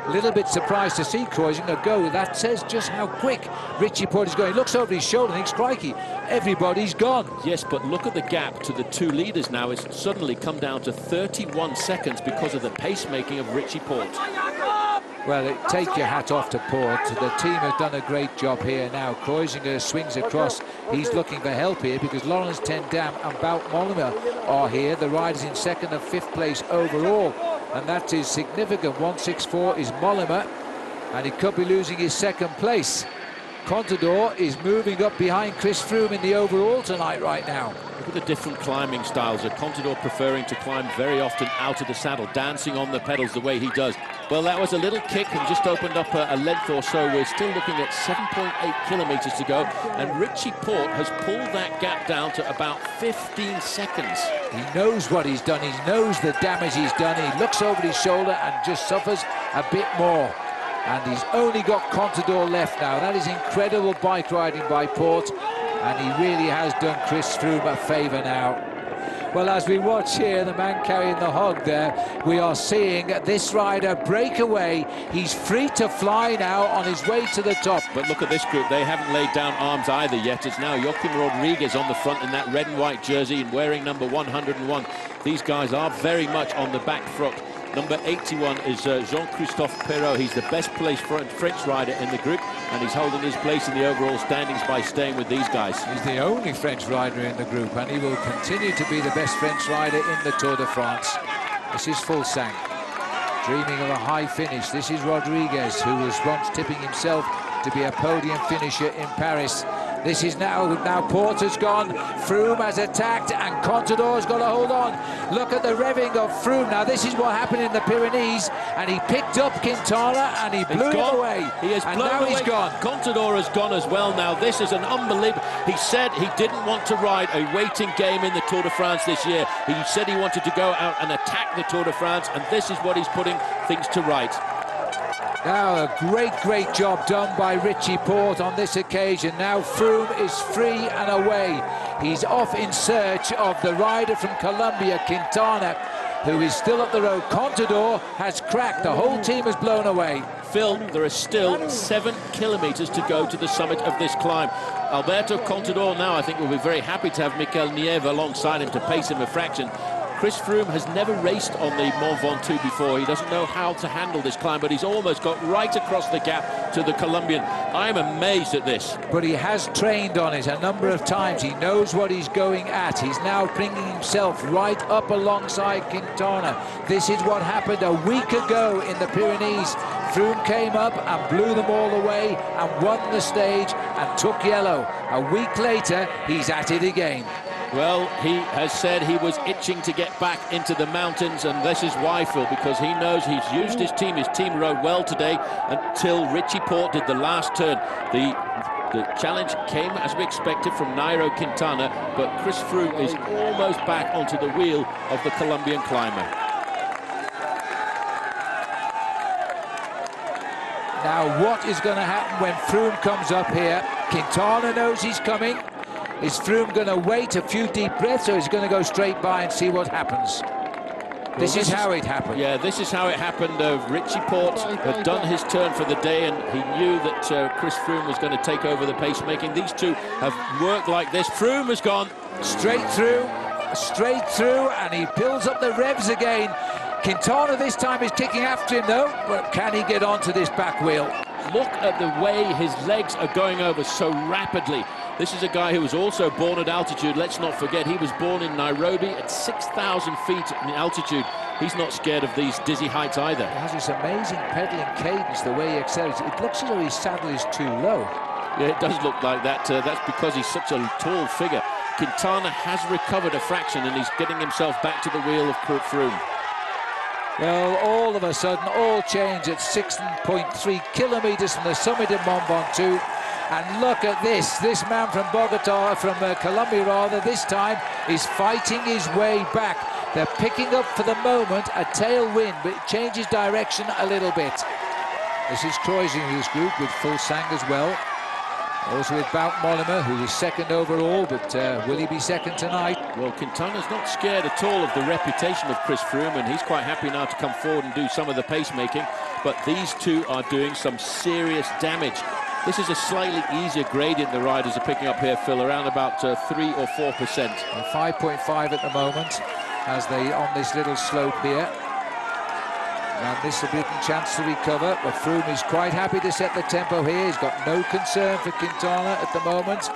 A little bit surprised to see Kreuziger go. That says just how quick Richie Porte is going. He looks over his shoulder and thinks, crikey, everybody's gone. Yes, but look at the gap to the 2 leaders now. It's suddenly come down to 31 seconds because of the pacemaking of Richie Porte. Well, take your hat off to Porte. The team has done a great job here now. Kreuziger swings across. He's looking for help here, because Laurens ten Dam and Bout Mollema are here. The riders in second and 5th place overall. And that is significant. 164 is Mollema, and he could be losing his 2nd place. Contador is moving up behind Chris Froome in the overall tonight right now. Look at the different climbing styles. Contador preferring to climb very often out of the saddle, dancing on the pedals the way he does. Well, that was a little kick and just opened up a length or so. We're still looking at 7.8 kilometers to go, and Richie Porte has pulled that gap down to about 15 seconds. He knows what he's done. He knows the damage he's done. He looks over his shoulder and just suffers a bit more. And he's only got Contador left now. That is incredible bike riding by Porte, and he really has done Chris Froome a favour now. Well, as we watch here, the man carrying the hog there, we are seeing this rider break away. He's free to fly now on his way to the top. But look at this group. They haven't laid down arms either yet. It's now Joaquim Rodriguez on the front in that red and white jersey and wearing number 101. These guys are very much on the back foot. Number 81 is Jean-Christophe Perrault. He's the best placed French rider in the group, and he's holding his place in the overall standings by staying with these guys. He's the only French rider in the group, and he will continue to be the best French rider in the Tour de France. This is Fuglsang, dreaming of a high finish. This is Rodriguez, who was once tipping himself to be a podium finisher in Paris. This is now Porter's gone, Froome has attacked, and Contador's got to hold on. Look at the revving of Froome. Now this is what happened in the Pyrenees, and he picked up Quintana and he blew him away. He has and blown now away. He's gone. Contador has gone as well now. This is an unbelievable. He said he didn't want to ride a waiting game in the Tour de France this year. He said he wanted to go out and attack the Tour de France, and this is what he's putting things to right. Now a great job done by Richie Porte on this occasion. Now Froome is free and away. He's off in search of the rider from Colombia, Quintana, who is still up the road. Contador has cracked. The whole team has blown away. Phil, there are still 7 kilometers to go to the summit of this climb. Alberto Contador now, I think, will be very happy to have Mikel Nieve alongside him to pace him a fraction. Chris Froome has never raced on the Mont Ventoux before. He doesn't know how to handle this climb, but he's almost got right across the gap to the Colombian. I'm amazed at this. But he has trained on it a number of times. He knows what he's going at. He's now bringing himself right up alongside Quintana. This is what happened a week ago in the Pyrenees. Froome came up and blew them all away and won the stage and took yellow. A week later, he's at it again. Well, he has said he was itching to get back into the mountains, and this is why, Phil, because he knows he's used his team. His team rode well today until Richie Porte did the last turn. The challenge came, as we expected, from Nairo Quintana, but Chris Froome is almost back onto the wheel of the Colombian climber. Now, what is going to happen when Froome comes up here? Quintana knows he's coming. Is Froome going to wait a few deep breaths, or is he going to go straight by and see what happens? Well, this is how it happened. Yeah, this is how it happened. Richie Porte had done his turn for the day, and he knew that Chris Froome was going to take over the pacemaking. These two have worked like this. Froome has gone straight through, and he builds up the revs again. Quintana this time is kicking after him, though, but can he get onto this back wheel? Look at the way his legs are going over so rapidly. This is a guy who was also born at altitude. Let's not forget, he was born in Nairobi at 6,000 feet in altitude. He's not scared of these dizzy heights either. He has this amazing pedaling cadence, the way he accelerates. It looks as though his saddle is too low. Yeah, it does look like that. That's because he's such a tall figure. Quintana has recovered a fraction, and he's getting himself back to the wheel of Froome. Well, all of a sudden, all change at 6.3 kilometers from the summit of Mont Ventoux. And look at this man from Bogota, from Colombia rather, this time is fighting his way back. They're picking up for the moment a tailwind, but it changes direction a little bit. This is Kreuzinger's group with Fulsang as well. Also with Bout Mollema, who is second overall, but will he be second tonight? Well, Quintana's not scared at all of the reputation of Chris Froome, and he's quite happy now to come forward and do some of the pacemaking. But these two are doing some serious damage. This is a slightly easier gradient the riders are picking up here, Phil, around about 3 or 4%. 5.5 at the moment, as they on this little slope here. And this will be a chance to recover, but Froome is quite happy to set the tempo here. He's got no concern for Quintana at the moment.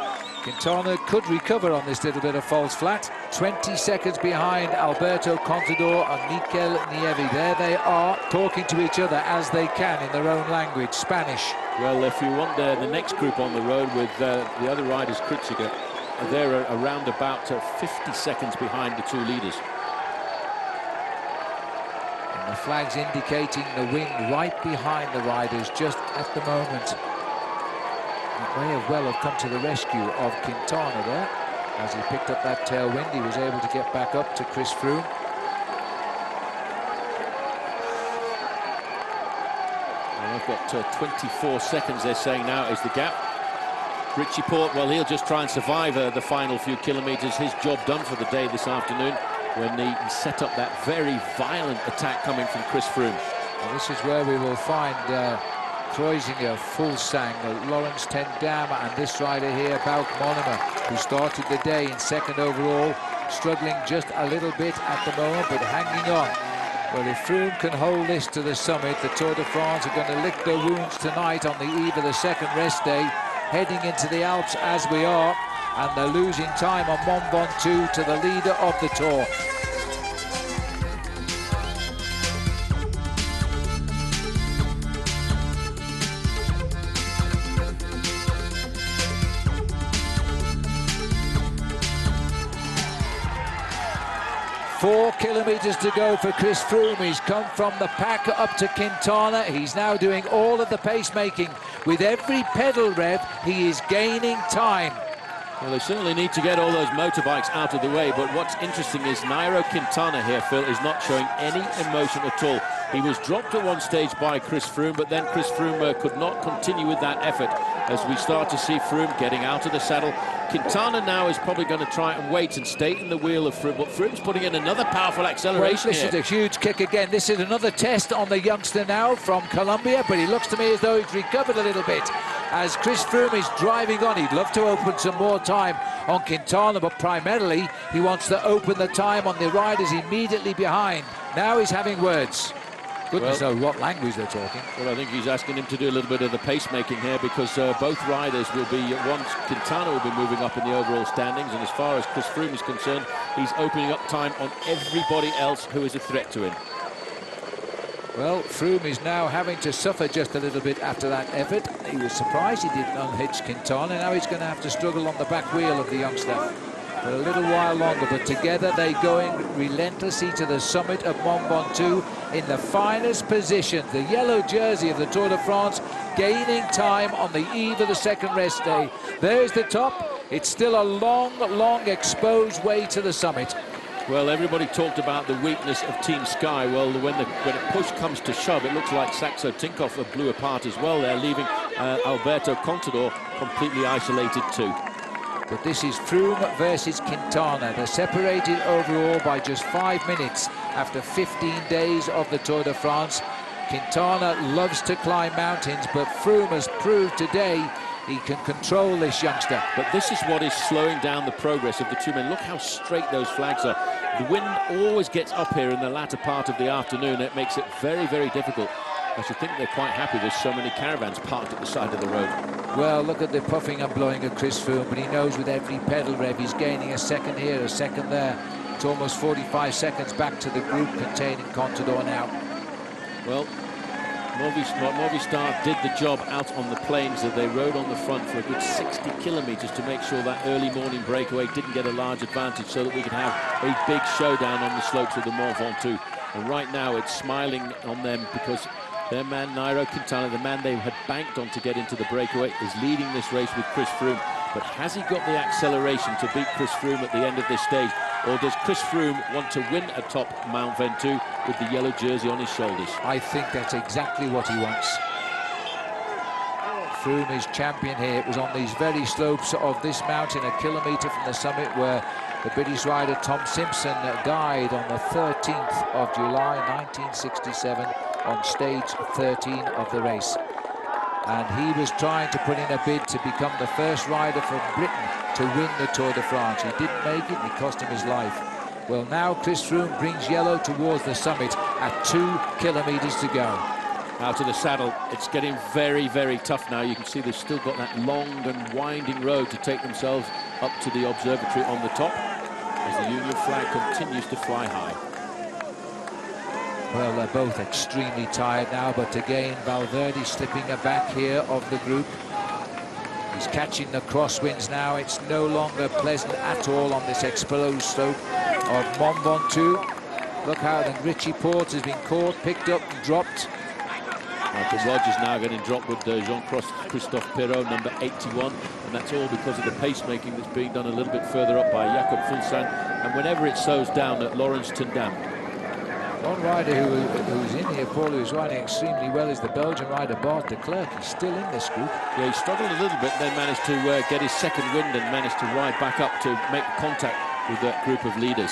Quintana could recover on this little bit of false flat. 20 seconds behind Alberto Contador and Mikel Nieve. There they are, talking to each other as they can in their own language, Spanish. Well, if you want the next group on the road with the other riders, Kreuziger, they're around about 50 seconds behind the two leaders. The flag's indicating the wind right behind the riders just at the moment. It may have well have come to the rescue of Quintana there. As he picked up that tailwind, he was able to get back up to Chris Froome. Well, I've got 24 seconds, they're saying now, is the gap. Richie Porte, well, he'll just try and survive the final few kilometres. His job done for the day this afternoon, when he set up that very violent attack coming from Chris Froome. Well, this is where we will find Kreuziger, Fulsang, Lawrence ten Dam, and this rider here, Bout Mollema, who started the day in second overall, struggling just a little bit at the moment, but hanging on. Well, if Froome can hold this to the summit, the Tour de France are going to lick their wounds tonight on the eve of the second rest day, heading into the Alps as we are. And they're losing time on Mont Ventoux to the leader of the Tour. Four kilometers to go for Chris Froome. He's come from the pack up to Quintana. He's now doing all of the pacemaking. With every pedal rev, he is gaining time. Well, they certainly need to get all those motorbikes out of the way, but what's interesting is Nairo Quintana here, Phil, is not showing any emotion at all. He was dropped at one stage by Chris Froome, but then Chris Froome could not continue with that effort as we start to see Froome getting out of the saddle. Quintana now is probably going to try and wait and stay in the wheel of Froome, but Froome's putting in another powerful acceleration here. This is a huge kick again. This is another test on the youngster now from Colombia, but he looks to me as though he's recovered a little bit. As Chris Froome is driving on, he'd love to open some more time on Quintana, but primarily he wants to open the time on the riders immediately behind. Now he's having words. Goodness knows what language they're talking. Well, I think he's asking him to do a little bit of the pacemaking here, because both riders will be, once Quintana will be moving up in the overall standings, and as far as Chris Froome is concerned, he's opening up time on everybody else who is a threat to him. Well, Froome is now having to suffer just a little bit after that effort. He was surprised he didn't unhitch Quintana. Now he's going to have to struggle on the back wheel of the youngster. for a little while longer, but together they going relentlessly to the summit of Mont Ventoux in the finest position. The yellow jersey of the Tour de France gaining time on the eve of the second rest day. There's the top. It's still a long exposed way to the summit. Well, everybody talked about the weakness of Team Sky. Well, when a push comes to shove, it looks like Saxo Tinkoff blew apart as well. They're leaving Alberto Contador completely isolated too. But this is Froome versus Quintana. They're separated overall by just 5 minutes after 15 days of the Tour de France. Quintana loves to climb mountains, but Froome has proved today he can control this youngster. But this is what is slowing down the progress of the two men. Look how straight those flags are. The wind always gets up here in the latter part of the afternoon. It makes it very, very difficult. I should think they're quite happy there's so many caravans parked at the side of the road. Well, look at the puffing and blowing of Chris Froome, but he knows with every pedal rev he's gaining a second here, a second there. It's almost 45 seconds back to the group containing Contador now. Well, Movistar did the job out on the plains that they rode on the front for a good 60 kilometers to make sure that early morning breakaway didn't get a large advantage, so that we could have a big showdown on the slopes of the Mont Ventoux. And right now it's smiling on them because their man Nairo Quintana, the man they had banked on to get into the breakaway, is leading this race with Chris Froome. But has he got the acceleration to beat Chris Froome at the end of this stage? Or does Chris Froome want to win atop Mont Ventoux with the yellow jersey on his shoulders? I think that's exactly what he wants. Froome is champion here. It was on these very slopes of this mountain, a kilometre from the summit, where the British rider Tom Simpson died on the 13th of July 1967 on stage 13 of the race. And he was trying to put in a bid to become the first rider from Britain to win the Tour de France. He didn't make it, and it cost him his life. Well, now Chris Froome brings yellow towards the summit at 2 kilometres to go. Out of the saddle, it's getting very, very tough now. You can see they've still got that long and winding road to take themselves up to the observatory on the top as the Union flag continues to fly high. Well, they're both extremely tired now, but again, Valverde slipping back here of the group. He's catching the crosswinds now. It's no longer pleasant at all on this exposed slope of Mont Ventoux. Look how then Richie Porte has been caught, picked up and dropped. Michael Rogers now getting dropped with Jean-Christophe Perrault, number 81, and that's all because of the pacemaking that's being done a little bit further up by Jakob Fuglsang, and whenever it slows down at Laurens ten Dam. One rider who's in here, Paul, who's riding extremely well, is the Belgian rider Bart de Klerk. He's still in this group. Yeah, he struggled a little bit, then managed to get his second wind and managed to ride back up to make contact with that group of leaders.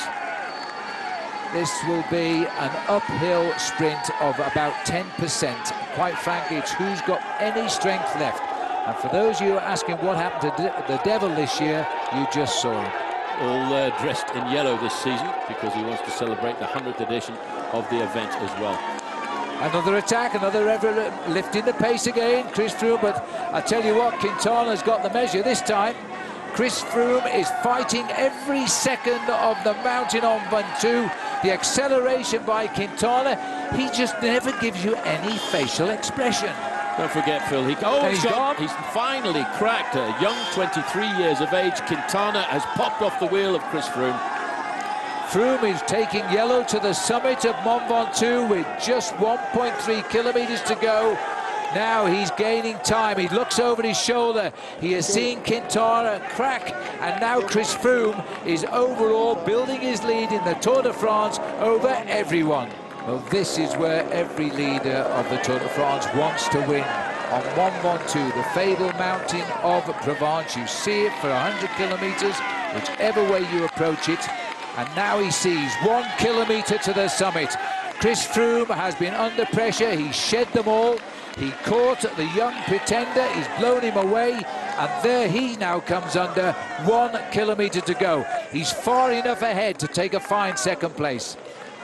This will be an uphill sprint of about 10%. Quite frankly, it's who's got any strength left. And for those of you asking what happened to the Devil this year, you just saw him. All dressed in yellow this season because he wants to celebrate the 100th edition of the event as well. Another attack, another lifting the pace again, Chris Froome, but I tell you what, Quintana's got the measure this time. Chris Froome is fighting every second of the mountain on Ventoux. The acceleration by Quintana, he just never gives you any facial expression. Don't forget, Phil, he's finally cracked a young 23 years of age. Quintana has popped off the wheel of Chris Froome. Froome is taking yellow to the summit of Mont Ventoux with just 1.3 kilometres to go. Now he's gaining time. He looks over his shoulder. He has seen Quintana crack, and now Chris Froome is overall building his lead in the Tour de France over everyone. Well, this is where every leader of the Tour de France wants to win. On Mont Ventoux, the fabled mountain of Provence. You see it for 100 kilometres, whichever way you approach it. And now he sees 1 kilometre to the summit. Chris Froome has been under pressure. He shed them all. He caught the young pretender. He's blown him away. And there he now comes under 1 kilometre to go. He's far enough ahead to take a fine second place.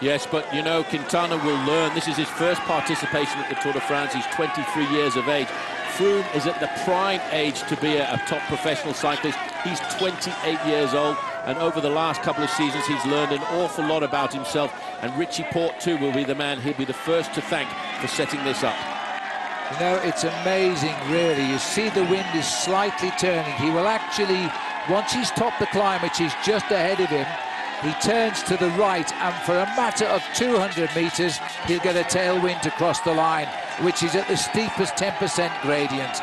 Yes, but you know, Quintana will learn. This is his first participation at the Tour de France. He's 23 years of age. Froome is at the prime age to be a top professional cyclist. He's 28 years old, and over the last couple of seasons he's learned an awful lot about himself, and Richie Porte too will be the man he'll be the first to thank for setting this up. You know, it's amazing, really. You see the wind is slightly turning. He will actually Once he's topped the climb, which is just ahead of him, he turns to the right, and for a matter of 200 metres, he'll get a tailwind to cross the line, which is at the steepest 10% gradient.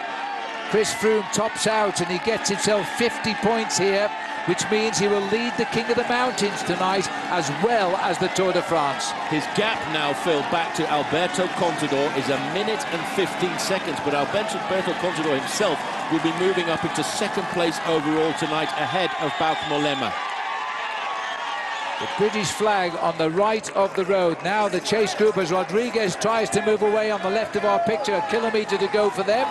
Chris Froome tops out, and he gets himself 50 points here, which means he will lead the King of the Mountains tonight, as well as the Tour de France. His gap now, Phil, back to Alberto Contador is 1 minute and 15 seconds, but Alberto Contador himself will be moving up into second place overall tonight, ahead of Bauke Mollema. The British flag on the right of the road. Now the chase group, as Rodriguez tries to move away on the left of our picture. A kilometre to go for them.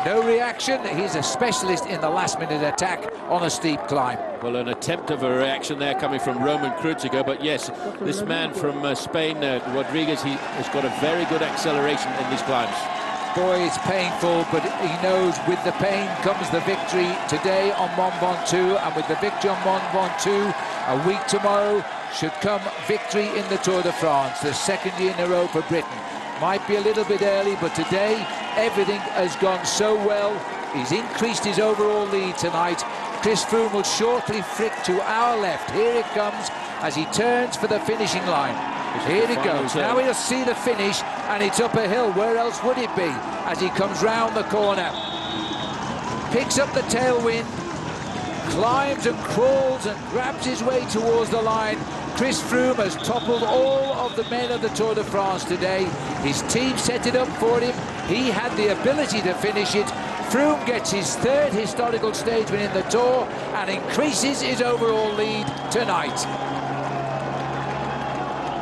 No reaction. He's a specialist in the last-minute attack on a steep climb. Well, an attempt of a reaction there coming from Roman Kreuziger, but yes, this man from Spain, Rodriguez, he has got a very good acceleration in these climbs. Boy, it's painful, but he knows with the pain comes the victory today on Mont Ventoux, and with the victory on Mont Ventoux, a week tomorrow should come victory in the Tour de France, the second year in a row for Britain. Might be a little bit early, but today everything has gone so well. He's increased his overall lead tonight. Chris Froome will shortly flick to our left. Here it comes as he turns for the finishing line. Here it goes. Now we'll see the finish, and it's up a hill. Where else would it be? As he comes round the corner, picks up the tailwind, climbs and crawls and grabs his way towards the line. Chris Froome has toppled all of the men of the Tour de France today. His team set it up for him. He had the ability to finish it. Froome gets his third historical stage win in the Tour and increases his overall lead tonight.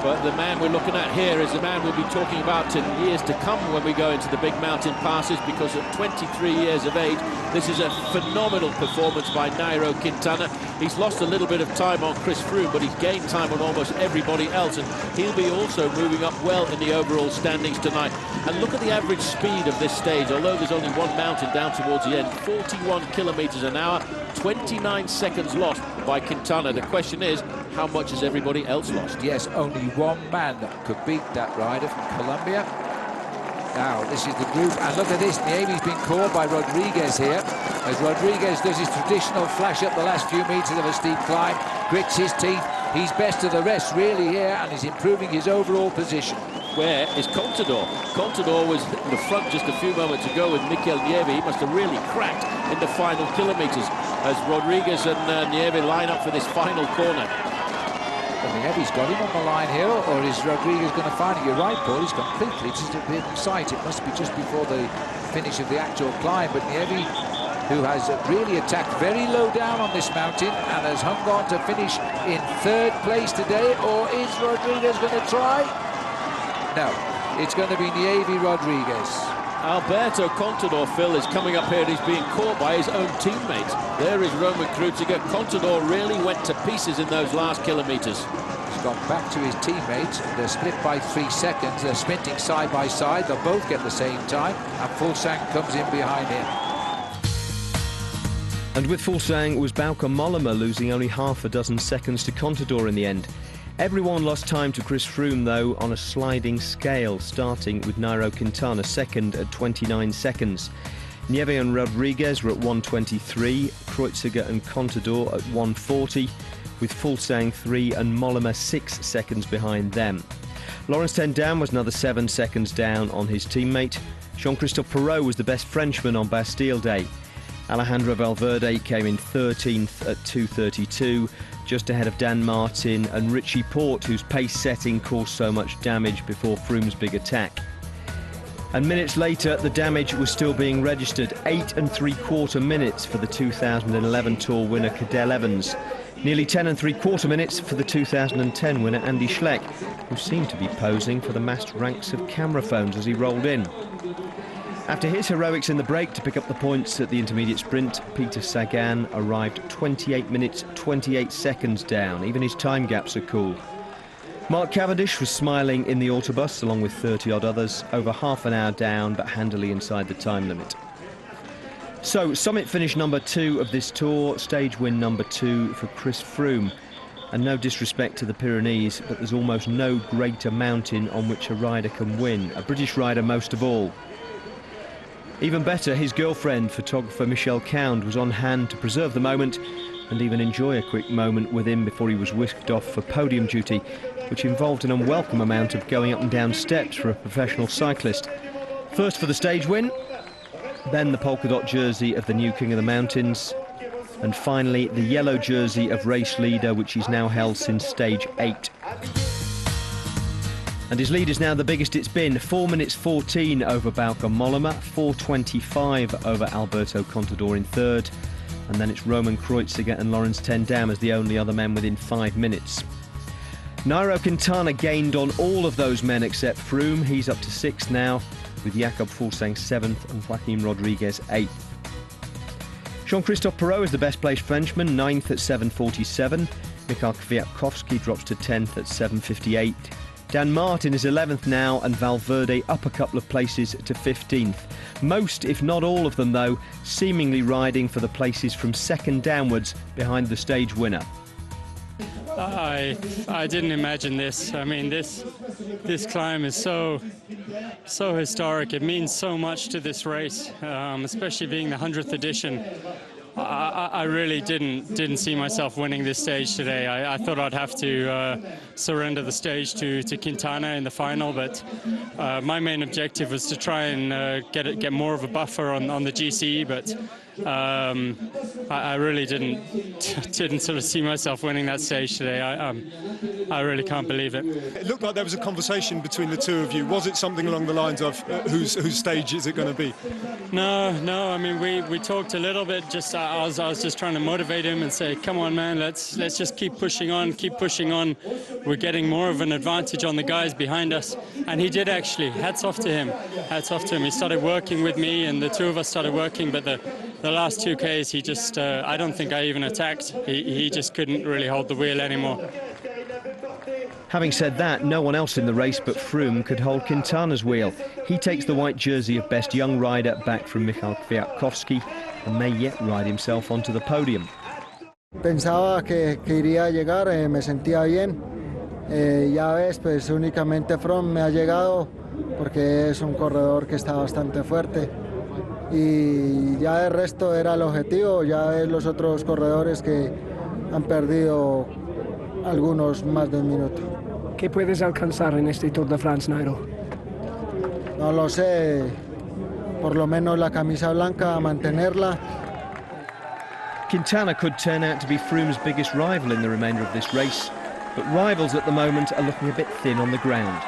But the man we're looking at here is the man we'll be talking about in years to come when we go into the big mountain passes, because at 23 years of age, this is a phenomenal performance by Nairo Quintana. He's lost a little bit of time on Chris Froome, but he's gained time on almost everybody else, and he'll be also moving up well in the overall standings tonight. And look at the average speed of this stage, although there's only one mountain down towards the end, 41 kilometres an hour, 29 seconds lost by Quintana. The question is, how much has everybody else lost? Yes, only one man could beat that rider from Colombia. Now, this is the group, and look at this. Nieve's been caught by Rodriguez here, as Rodriguez does his traditional flash up the last few metres of a steep climb, grits his teeth. He's best of the rest, really, here, and is improving his overall position. Where is Contador? Contador was in the front just a few moments ago with Mikel Nieve. He must have really cracked in the final kilometres as Rodriguez and Nieve line up for this final corner. Nieve's got him on the line here, or is Rodriguez going to find it? You're right, Paul, he's completely disappeared from sight. It must be just before the finish of the actual climb, but Nieve, who has really attacked very low down on this mountain and has hung on to finish in third place today, or is Rodriguez going to try? No, it's going to be Nieve Rodriguez. Alberto Contador, Phil, is coming up here and he's being caught by his own teammates. There is Roman Kreuziger. Contador really went to pieces in those last kilometres. He's gone back to his teammates. They're split by 3 seconds. They're sprinting side by side. They'll both get the same time, and Fulsang comes in behind him. And with Fulsang was Bauke Mollema, losing only half a dozen seconds to Contador in the end. Everyone lost time to Chris Froome, though, on a sliding scale, starting with Nairo Quintana second at 29 seconds. Nieve and Rodriguez were at 1:23, Kreuziger and Contador at 1:40, with Fulsang 3 and Mollema 6 seconds behind them. Laurens ten Dam was another 7 seconds down on his teammate. Jean-Christophe Perrault was the best Frenchman on Bastille Day. Alejandro Valverde came in 13th at 2:32, just ahead of Dan Martin and Richie Porte, whose pace setting caused so much damage before Froome's big attack. And minutes later, the damage was still being registered. 8 3/4 minutes for the 2011 Tour winner Cadel Evans. Nearly 10 3/4 minutes for the 2010 winner Andy Schleck, who seemed to be posing for the massed ranks of camera phones as he rolled in. After his heroics in the break to pick up the points at the intermediate sprint, Peter Sagan arrived 28 minutes 28 seconds down. Even his time gaps are cool. Mark Cavendish was smiling in the autobus along with 30-odd others, over half an hour down but handily inside the time limit. So, summit finish number 2 of this tour, stage win number 2 for Chris Froome. And no disrespect to the Pyrenees, but there's almost no greater mountain on which a rider can win, a British rider most of all. Even better, his girlfriend, photographer Michelle Cound, was on hand to preserve the moment and even enjoy a quick moment with him before he was whisked off for podium duty, which involved an unwelcome amount of going up and down steps for a professional cyclist. First for the stage win, then the polka dot jersey of the new King of the Mountains, and finally the yellow jersey of race leader, which he's now held since stage 8. And his lead is now the biggest it's been, 4 minutes 14 over Bauke Mollema, 4:25 over Alberto Contador in third, and then it's Roman Kreuziger and Lawrence Ten Dam as the only other men within 5 minutes. Nairo Quintana gained on all of those men except Froome. He's up to 6th now, with Jakob Fuglsang 7th and Joaquim Rodriguez 8th. Jean-Christophe Perrault is the best placed Frenchman, 9th at 7:47. Mikhail Kwiatkowski drops to 10th at 7:58. Dan Martin is 11th now, and Valverde up a couple of places to 15th. Most, if not all of them, though, seemingly riding for the places from second downwards behind the stage winner. I didn't imagine this. I mean, this climb is so historic. It means so much to this race, especially being the 100th edition. I really didn't see myself winning this stage today. I thought I'd have to surrender the stage to Quintana in the final, but my main objective was to try and get more of a buffer on the GC, but I really didn't sort of see myself winning that stage today. I really can't believe it. It looked like there was a conversation between the two of you. Was it something along the lines of whose stage is it going to be? No. I mean, we talked a little bit. I was just trying to motivate him and say, "Come on, man, let's just keep pushing on. We're getting more of an advantage on the guys behind us." And he did actually. Hats off to him. He started working with me, and the two of us started working. But the last 2Ks, he just, I don't think I even attacked. He just couldn't really hold the wheel anymore. Having said that, no one else in the race but Froome could hold Quintana's wheel. He takes the white jersey of best young rider back from Mikhail Kwiatkowski and may yet ride himself onto the podium. Pensaba que iría a llegar, me sentía bien. Ya ves, pues únicamente Froome me ha llegado porque es un corredor que está bastante fuerte. Y ya el resto era el objetivo, ya ves los otros corredores que han perdido algunos más de un minuto. ¿Qué puedes alcanzar en este Tour de France, Nairo? No lo sé, por lo menos la camisa blanca, mantenerla. Quintana could turn out to be Froome's biggest rival in the remainder of this race, but rivals at the moment are looking a bit thin on the ground.